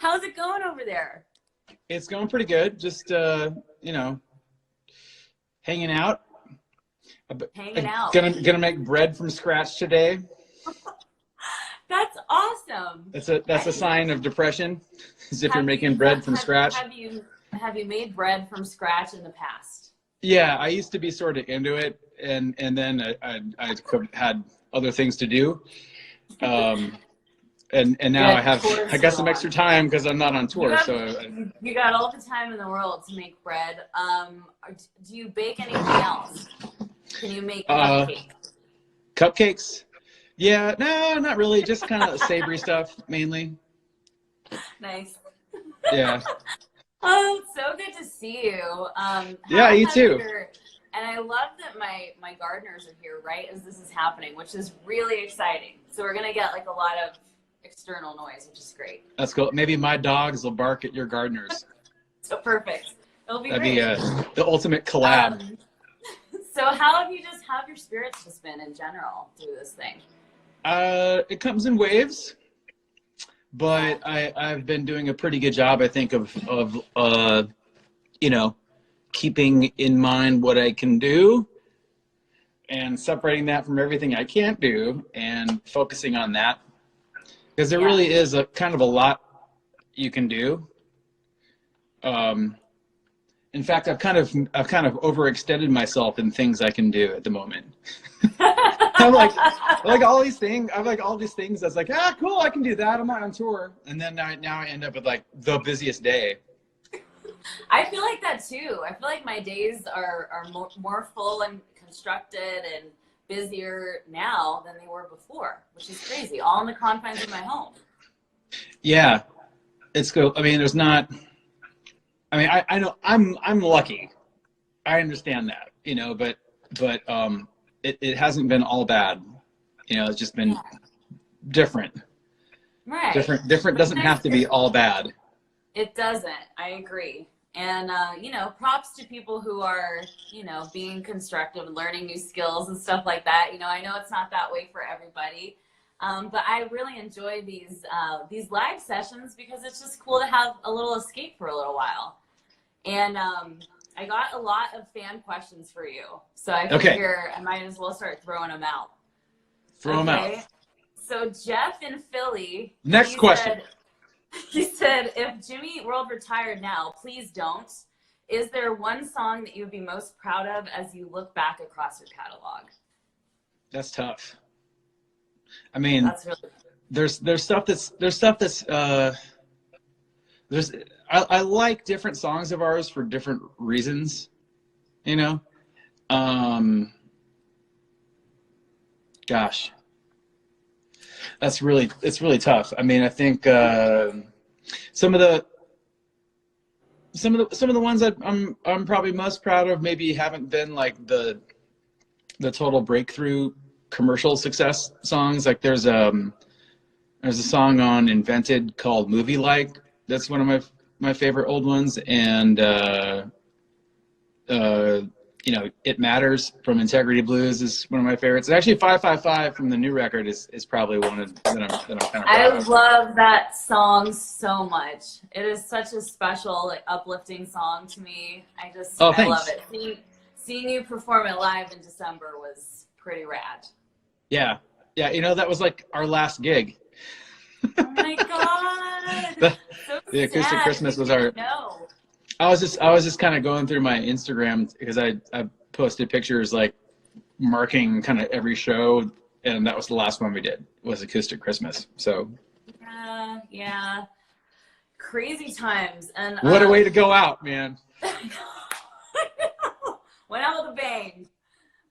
How's it going over there? It's going pretty good. Just hanging out. Hanging out. Gonna make bread from scratch today. That's awesome. That's a sign of depression, as if you're Have making you bread from scratch. have you made bread from scratch in the past? Yeah, I used to be sort of into it, and then I had other things to do. And now I got some extra time because I'm not on tour. You got all the time in the world to make bread. Do you bake anything else? Can you make cupcakes? Cupcakes? Yeah, no, not really. Just kind of savory stuff mainly. Nice. Yeah. Oh, it's so good to see you. Yeah, you too. And I love that my gardeners are here right as this is happening, which is really exciting. So we're gonna get like a lot of external noise, which is great. That's cool. Maybe my dogs will bark at your gardeners. So perfect. It'll be That'd great. be the ultimate collab. So how have your spirits just been in general through this thing? It comes in waves, but I've been doing a pretty good job, I think, of keeping in mind what I can do and separating that from everything I can't do and focusing on that. Because there really is a kind of a lot you can do. In fact, I've kind of overextended myself in things I can do at the moment. I'm like all these things. I have like all these things that's like, cool, I can do that. I'm not on tour, and then now I end up with like the busiest day. I feel like that too. I feel like my days are more full and constructed and busier now than they were before, which is crazy. All in the confines of my home. Yeah, it's cool. I mean, there's not. I mean, I know I'm lucky. I understand that, but it hasn't been all bad. It's just been different. Right. Different doesn't have to be all bad. It doesn't. I agree. And, props to people who are, being constructive and learning new skills and stuff like that. I know it's not that way for everybody. But I really enjoy these live sessions because it's just cool to have a little escape for a little while. And I got a lot of fan questions for you. So I figure I might as well start throwing them out. Throw them out. So Jeff in Philly. Next question. He said, if Jimmy World retired now, please don't. Is there one song that you would be most proud of as you look back across your catalog? That's tough. I mean, that's really there's stuff that's I like different songs of ours for different reasons, gosh, it's really tough. I mean, I think some of the ones that I'm probably most proud of maybe haven't been like the total breakthrough commercial success songs. Like there's a song on Invented called Movie Like. That's one of my favorite old ones, and It Matters from Integrity Blues is one of my favorites. And actually 555 from the new record is probably one that I'm kind of proud I of. love that song so much. It is such a special, like, uplifting song to me. I love it. Seeing you perform it live in December was pretty rad. Yeah, that was like our last gig. Oh my god! The Acoustic Christmas was our. No. I was just kind of going through my Instagram because I posted pictures like marking kind of every show, and that was the last one we did was Acoustic Christmas. So. Yeah. Crazy times, and what a way to go out, man. Went out with a bang.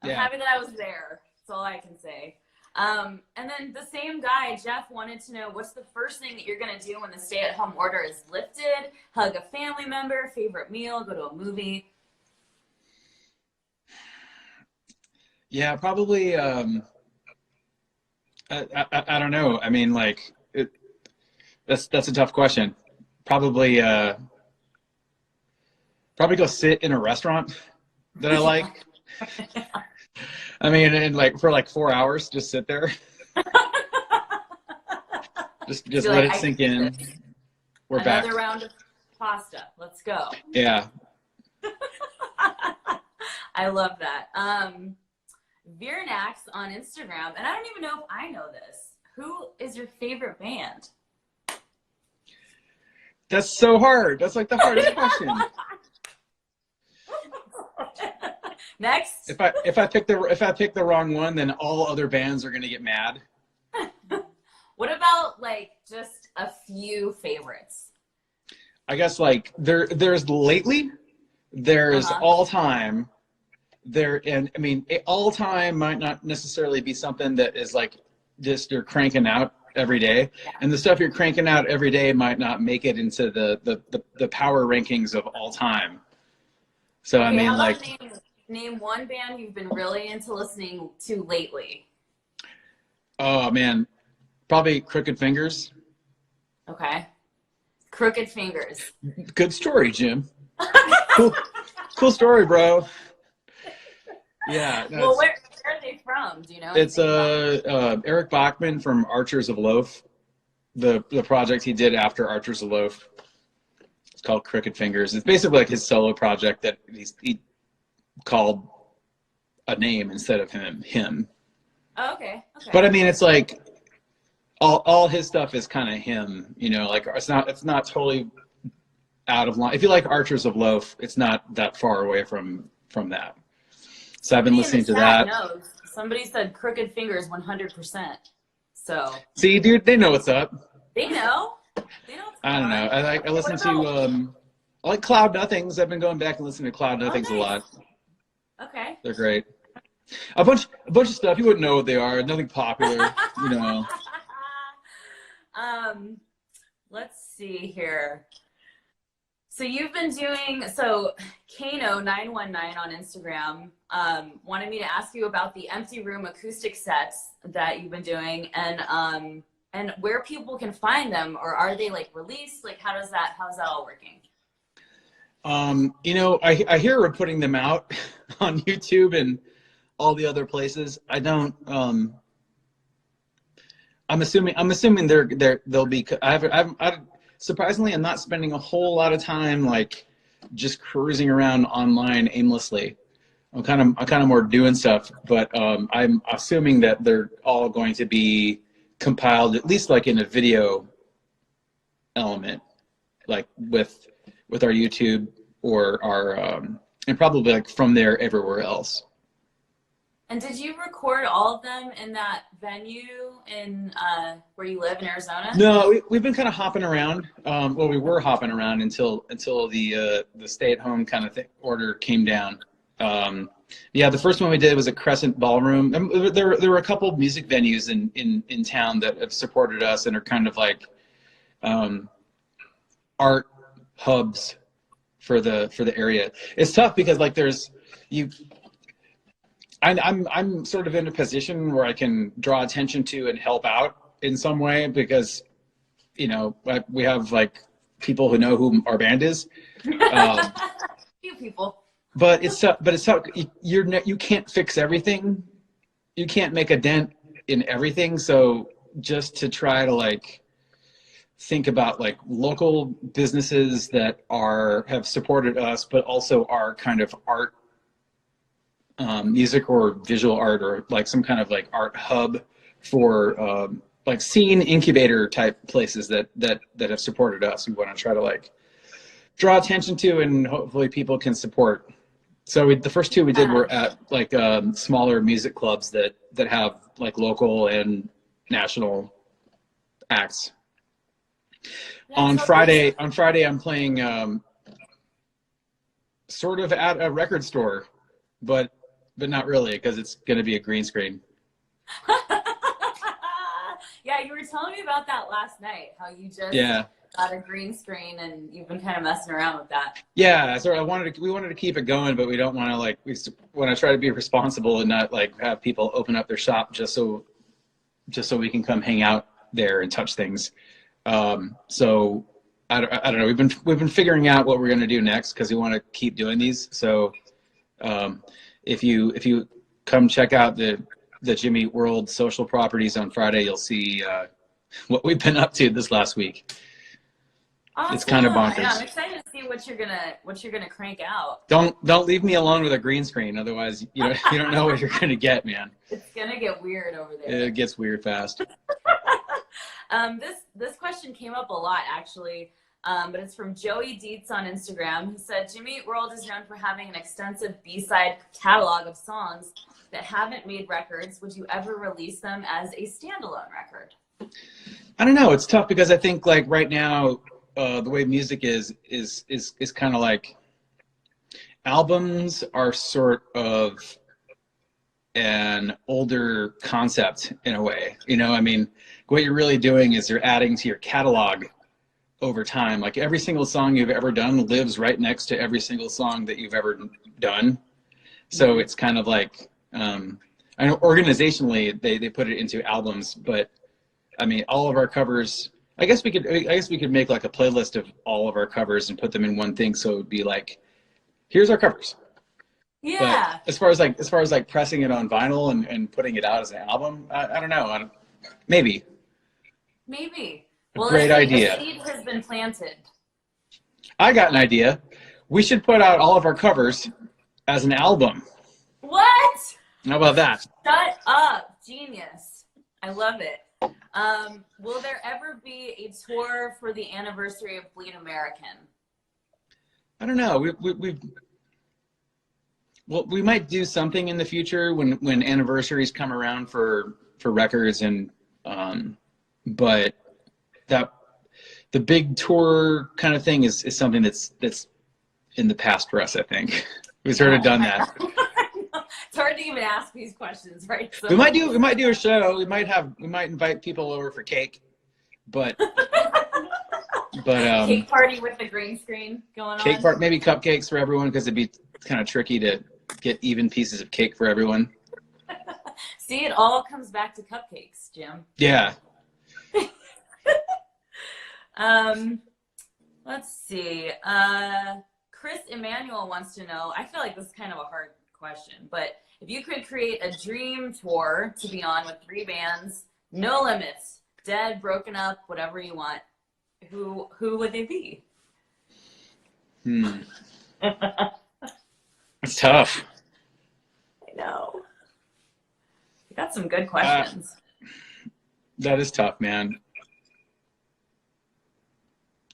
I'm happy that I was there. That's all I can say. And then the same guy, Jeff, wanted to know what's the first thing that you're going to do when the stay-at-home order is lifted? Hug a family member, favorite meal, go to a movie? Yeah, probably. I don't know. I mean, like, that's a tough question. Probably go sit in a restaurant that I like. I mean, and like for like 4 hours, just sit there. just let it sink in. We're Another back. round of pasta. Let's go. Yeah. I love that. Virnax on Instagram, and I don't even know if I know this. Who is your favorite band? That's so hard. That's like the hardest question. Next. If I pick the wrong one, then all other bands are gonna get mad. What about like just a few favorites? I guess like there's lately, there's all time. And I mean, all time might not necessarily be something that is like just you're cranking out every day, and the stuff you're cranking out every day might not make it into the power rankings of all time. So okay, I mean, how about like, name one band you've been really into listening to lately. oh man, probably Crooked Fingers. Okay, Crooked Fingers. Good story, Jim. Cool story, bro. Yeah. No, Well, where are they from? Do you know? it's Eric Bachman from Archers of Loaf. The project he did after Archers of Loaf. It's called Crooked Fingers. It's basically like his solo project that he called a name instead of him. Oh, okay. But I mean, it's like all his stuff is kind of him, you know, like it's not totally out of line. If you like Archers of Loaf, it's not that far away from that. So I've been listening to that. Knows. Somebody said Crooked Fingers 100%. So see, dude, they know what's up. They know. They know. I don't know. I listen to I like Cloud Nothings. I've been going back and listening to Cloud Nothings a lot. Okay. They're great. A bunch of stuff you wouldn't know what they are. Nothing popular, you know. Let's see here. So you've been doing Kano919 on Instagram wanted me to ask you about the empty room acoustic sets that you've been doing, and where people can find them, or are they like released? Like how's that all working? You know, I hear we're putting them out on YouTube and all the other places. I don't. I'm assuming they'll be. Surprisingly, I'm not spending a whole lot of time like just cruising around online aimlessly. I'm kind of more doing stuff, but I'm assuming that they're all going to be compiled at least like in a video element, like with our YouTube or our and probably like from there everywhere else. And did you record all of them in that venue in where you live in Arizona? No, we've been kind of hopping around. Well, we were hopping around until the stay-at-home kind of order came down. Yeah, the first one we did was a Crescent Ballroom. There were a couple of music venues in town that have supported us and are kind of like art hubs for the area. It's tough because like I'm sort of in a position where I can draw attention to and help out in some way because, you know, we have like people who know who our band is. Few people. But it's tough. You can't fix everything. You can't make a dent in everything. So just to try to like think about like local businesses that have supported us, but also are kind of art. Music or visual art or like some kind of like art hub for like scene incubator type places that have supported us. We want to try to like draw attention to and hopefully people can support. So the first two we did were at like smaller music clubs that have like local and national acts. On Friday I'm playing sort of at a record store, but not really because it's going to be a green screen. Yeah, you were telling me about that last night, how you just got a green screen and you've been kind of messing around with that. Yeah, so we wanted to keep it going, but we don't want to like, we want to try to be responsible and not like have people open up their shop just so we can come hang out there and touch things. So I don't know. We've been figuring out what we're going to do next because we want to keep doing these. So if you come check out the Jimmy World social properties on Friday, you'll see what we've been up to this last week. It's Awesome. kind of I know. I'm bonkers. excited to see what you're gonna crank out. Don't leave me alone with a green screen, otherwise you don't know what you're gonna get, man. It's gonna get weird over there. It gets weird fast. This question came up a lot actually, but it's from Joey Dietz on Instagram, who said, Jimmy Eat World is known for having an extensive B-side catalog of songs that haven't made records. Would you ever release them as a standalone record? I don't know. It's tough because I think like right now, the way music is kind of like albums are sort of an older concept in a way. You know, I mean, what you're really doing is you're adding to your catalog over time. Like every single song you've ever done lives right next to every single song that you've ever done. So it's kind of like, I know organizationally they put it into albums, but I mean, all of our covers, I guess we could make like a playlist of all of our covers and put them in one thing. So it would be like, here's our covers. Yeah. But as far as like pressing it on vinyl and putting it out as an album, I don't know. Maybe. Well, Great idea. A seed has been planted. I got an idea. We should put out all of our covers as an album. What? How about that? Shut up. Genius. I love it. Will there ever be a tour for the anniversary of Bleed American? I don't know. We might do something in the future when anniversaries come around for records, and but that the big tour kind of thing is something that's in the past for us. I think we've sort of done that. It's hard to even ask these questions, right? So We might do a show. We might invite people over for cake, but cake party with the green screen going on. Cake part, maybe cupcakes for everyone, because it'd be kind of tricky to get even pieces of cake for everyone. See, it all comes back to cupcakes, Jim. Yeah. Let's see. Chris Emmanuel wants to know, I feel like this is kind of a hard question, but if you could create a dream tour to be on with 3 bands, no limits, dead, broken up, whatever you want, who would they be? It's tough. I know. You got some good questions. That is tough, man.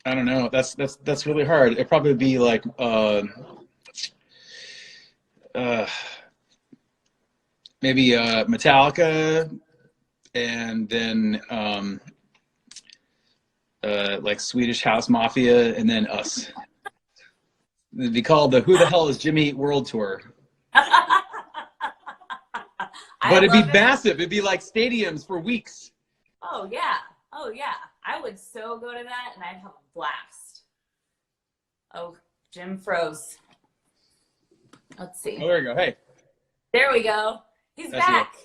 I don't know. That's really hard. It'd probably be like maybe Metallica, and then like Swedish House Mafia, and then us. It'd be called the Who the Hell is Jimmy Eat World Tour. But it'd be massive. It'd be like stadiums for weeks. Oh yeah. I would so go to that, and I'd have a blast. Oh, Jim froze. Let's see. Oh, there you go. Hey. There we go. He's back.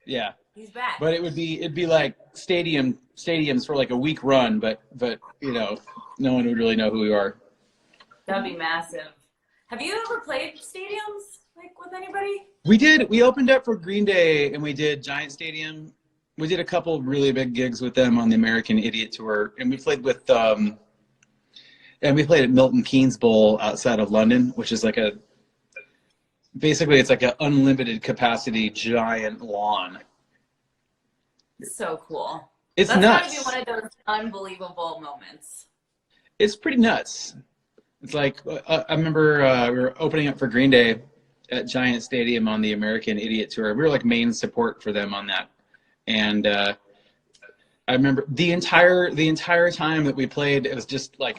Yeah. He's back. But it'd be like stadiums for like a week run, but you know, no one would really know who we are. That'd be massive. Have you ever played stadiums like with anybody? We did. We opened up for Green Day, and we did Giant Stadium. We did a couple really big gigs with them on the American Idiot Tour, and we played with and we played at Milton Keynes Bowl outside of London, which is like basically it's like an unlimited capacity giant lawn. So cool. That's That's nuts. gotta be one of those unbelievable moments. It's pretty nuts. It's like I remember we were opening up for Green Day at Giant Stadium on the American Idiot Tour. We were like main support for them on that. And I remember the entire time that we played, it was just like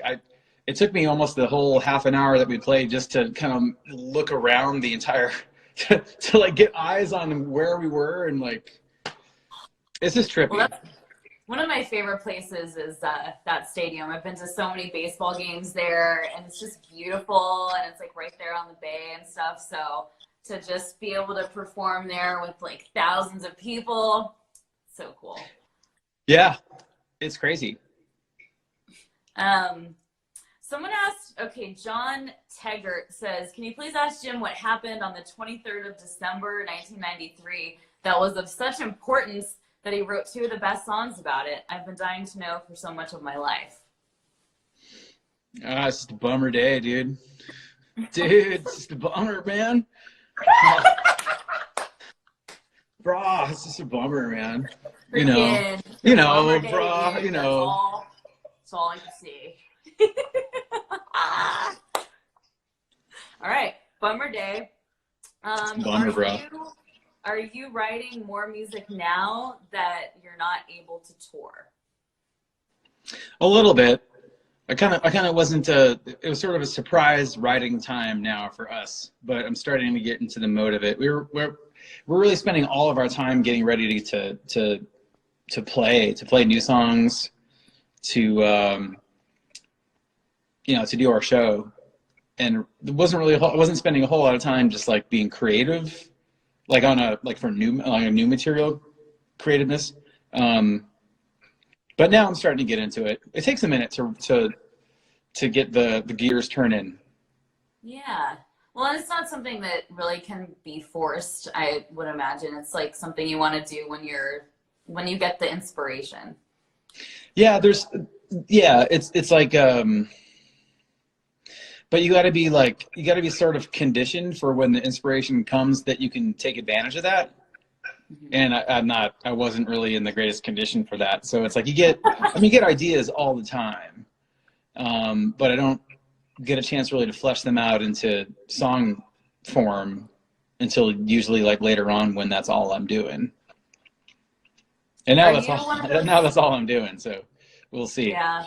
it took me almost the whole half an hour that we played just to kind of look around the entire to like get eyes on where we were, and like it's just trippy. Well, one of my favorite places is that stadium. I've been to so many baseball games there, and it's just beautiful, and it's like right there on the bay and stuff. So to just be able to perform there with like thousands of people, so cool. Yeah, it's crazy. Someone asked, okay, John Teggart says, can you please ask Jim what happened on the 23rd of December, 1993 that was of such importance that he wrote 2 of the best songs about it? I've been dying to know for so much of my life. Ah, it's just a bummer day, dude. Dude, it's just a bummer, man. Brah, it's just a bummer, man. You know, Bummer day, brah, dude. That's all I can say. All right, bummer day. Bummer, brah. Are you writing more music now that you're not able to tour? A little bit. I kind of wasn't. It was sort of a surprise writing time now for us, but I'm starting to get into the mode of it. We're really spending all of our time getting ready to play new songs, to to do our show, and it wasn't really. I wasn't spending a whole lot of time just like being creative, like for new material creativeness. But now I'm starting to get into it. It takes a minute to get the gears turning. Yeah. Well, and it's not something that really can be forced, I would imagine. It's like something you want to do when you get the inspiration. Yeah, it's like but you got to be sort of conditioned for when the inspiration comes that you can take advantage of that. And I wasn't really in the greatest condition for that. So it's like you get ideas all the time. But I don't get a chance really to flesh them out into song form until usually like later on when that's all I'm doing. And now that's all I'm doing. So we'll see. Yeah.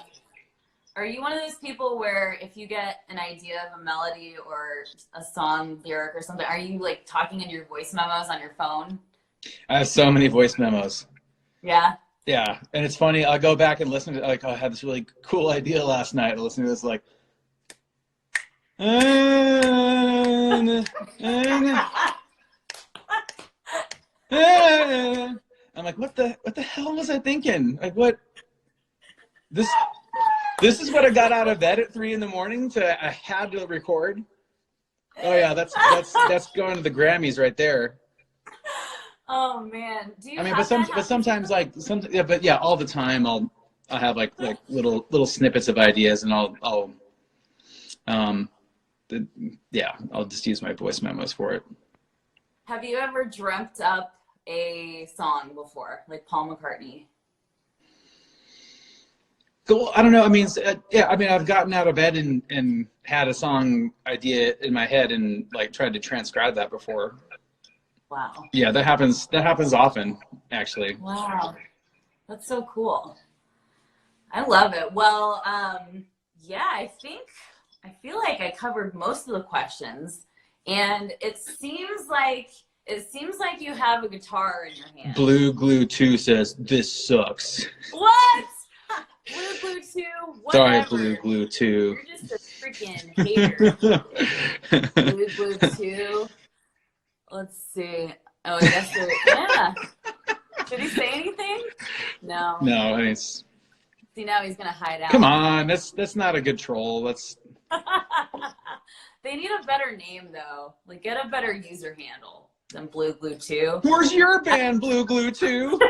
Are you one of those people where if you get an idea of a melody or a song lyric or something, are you like talking in your voice memos on your phone? I have so many voice memos. Yeah. Yeah, and it's funny. I'll go back and listen to like, oh, I had this really cool idea last night. I listened to this like, I'm like, what the hell was I thinking? Like, what? This is what I got out of bed at 3 a.m. I had to record. Oh yeah, that's going to the Grammys right there. Oh man, but sometimes all the time I'll have like little snippets of ideas, and I'll just use my voice memos for it. Have you ever dreamt up a song before, like Paul McCartney? Cool. I don't know. I mean, I've gotten out of bed and had a song idea in my head and like tried to transcribe that before. Wow. Yeah, that happens often, actually. Wow. That's so cool. I love it. Well, yeah, I feel like I covered most of the questions, and it seems like you have a guitar in your hand. Blue Glue 2 says, "This sucks." What? Blue Glue 2? Whatever. Sorry, Blue Glue 2. You're just a freaking hater. Blue Glue 2. Let's see. Oh, I guess yeah. Did he say anything? No. No, I mean, see, now he's gonna hide out. Come on, that's not a good troll. They need a better name though. Like, get a better user handle than Blue Glue 2. Where's your band, Blue Glue 2?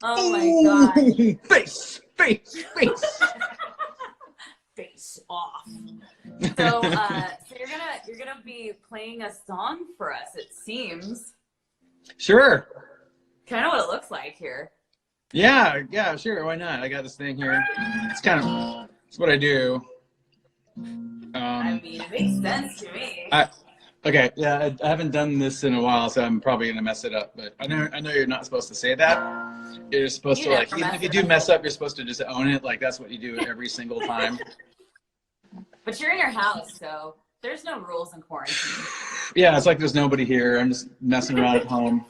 Oh my god. Face. Face off. So you're gonna be playing a song for us, it seems. Sure. Kind of what it looks like here. Yeah, sure. Why not? I got this thing here. It's what I do. I mean, it makes sense to me. Okay, yeah, I haven't done this in a while, so I'm probably gonna mess it up. But I know you're not supposed to say that. You're supposed to like, even if you do mess up, you're supposed to just own it. Like that's what you do every single time. But you're in your house, so there's no rules in quarantine. Yeah, it's like there's nobody here. I'm just messing around at home.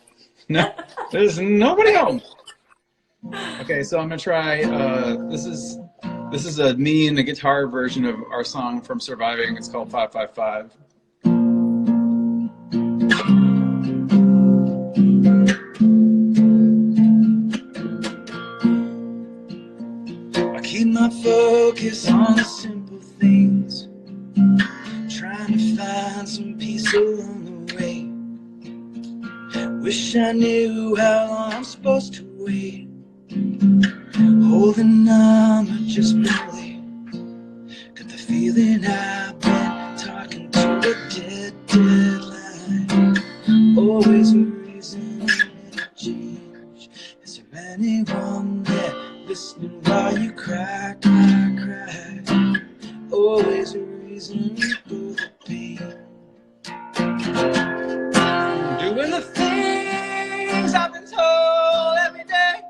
No, there's nobody home. Okay, so I'm gonna try. This is me and the guitar version of our song from Surviving. It's called 555. I keep my focus on the simple things, trying to find some peace along the way. Wish I knew how long I'm supposed to wait, holding anyone there listening while you cry, cry, cry? Always a reason for the pain. Doing the things I've been told every day,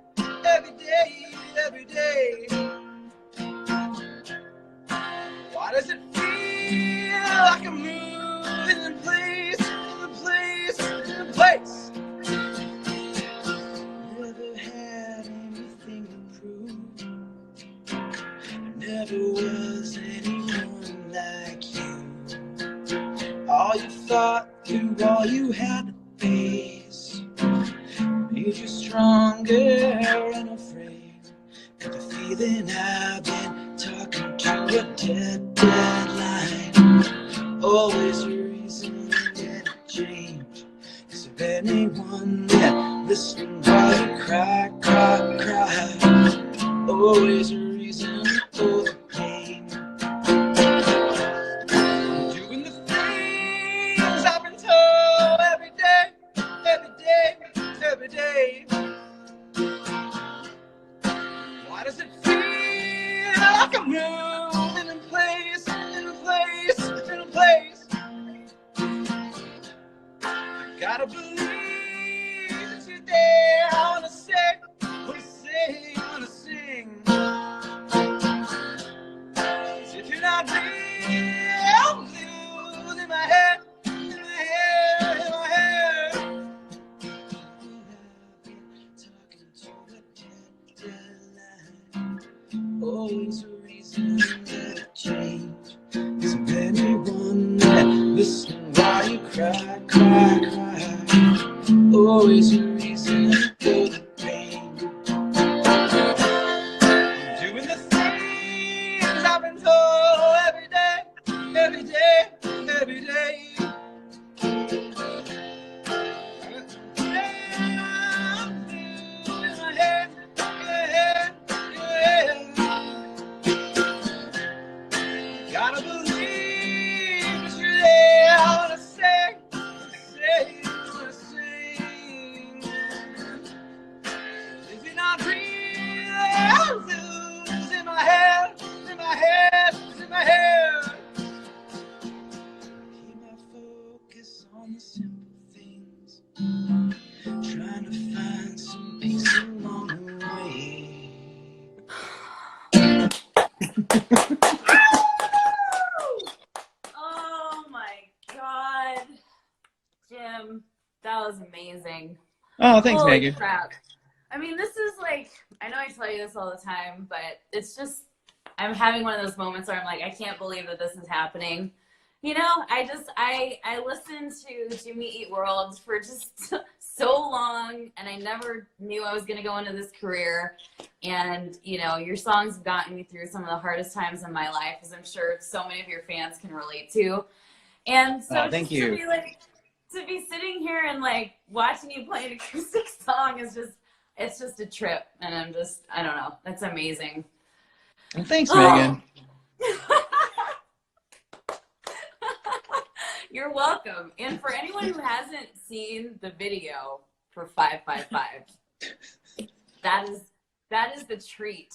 every day, every day. Why does it feel like I'm moving in place, in place, in place? Never had anything to prove. Never was anyone like you. All you thought through, all you had to face made you stronger and afraid. Got the feeling I've been talking to a dead line. Always a reason to change. Is there anyone there listening while you cry, cry, cry? Always a reason for the pain. Doing the things I've been told every day, every day, every day. Why does it feel like I'm moving in place, in place, in place? I gotta believe that you're there. I wanna say, wanna sing, wanna sing. 'Cause if you're not real, I'm losing my head, in my head, in my head. Talking to a dead line. Always a reason to change. Is there anyone there listening while you cry, cry, cry? Always a reason for the pain. Doing the things I've been told every day, every day, every day. I'm losing my head, head, head. Gotta believe that you're there. I wanna say, wanna sing. If you're not real, I'm losing my head, in my head, in my head. Keep my focus on the simple things. Trying to find some peace along the way. Oh my God. Jim, that was amazing. Oh, thanks, Holy Megan. crap. I mean, this is like, I know I tell you this all the time, but it's just, I'm having one of those moments where I'm like, I can't believe that this is happening. You know, I listened to Jimmy Eat World for just so long, and I never knew I was going to go into this career. And, you know, your songs have gotten me through some of the hardest times in my life, as I'm sure so many of your fans can relate to. And so Thank just you. to be like, to be sitting here and like watching you play an acoustic song is just, it's just a trip. And I'm just, I don't know. That's amazing. Well, thanks, Megan. You're welcome. And for anyone who hasn't seen the video for 555, that is the treat.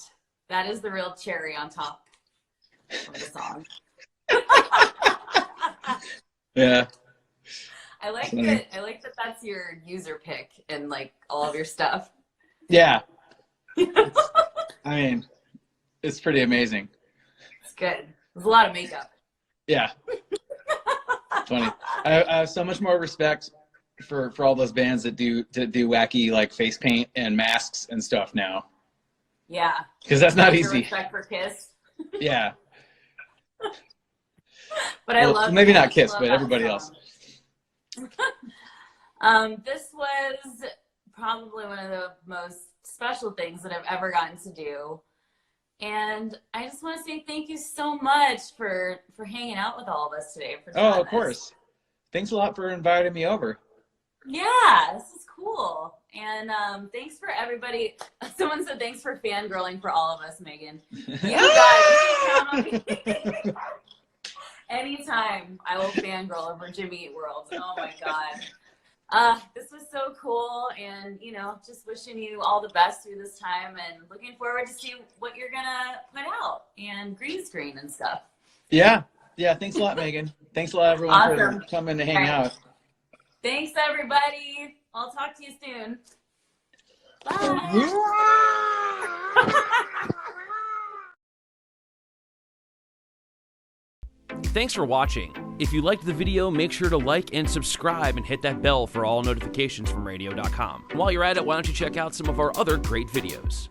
That is the real cherry on top of the song. Yeah. I like Funny. that. I like that. That's your user pick and like all of your stuff. Yeah. I mean, it's pretty amazing. It's good. There's a lot of makeup. Yeah. Funny. I have so much more respect for all those bands that do wacky like face paint and masks and stuff now. Yeah. Because that's not There's a easy. Respect for Kiss. Yeah. But I love maybe that. not Kiss, Love but that everybody song. else. This was probably one of the most special things that I've ever gotten to do. And I just want to say thank you so much for hanging out with all of us today. For doing Oh, of this. course. Thanks a lot for inviting me over. Yeah, this is cool. And thanks for everybody. Someone said thanks for fangirling for all of us, Megan. You can count on me. Anytime I will fangirl over Jimmy Eat World. Oh my God. This was so cool, and you know, just wishing you all the best through this time, and looking forward to see what you're gonna put out and green screen and stuff. Yeah. Thanks a lot, Megan. Thanks a lot, everyone, for coming to hang out. Thanks, everybody. I'll talk to you soon. Bye. Thanks for watching. If you liked the video, make sure to like and subscribe and hit that bell for all notifications from radio.com. While you're at it, why don't you check out some of our other great videos.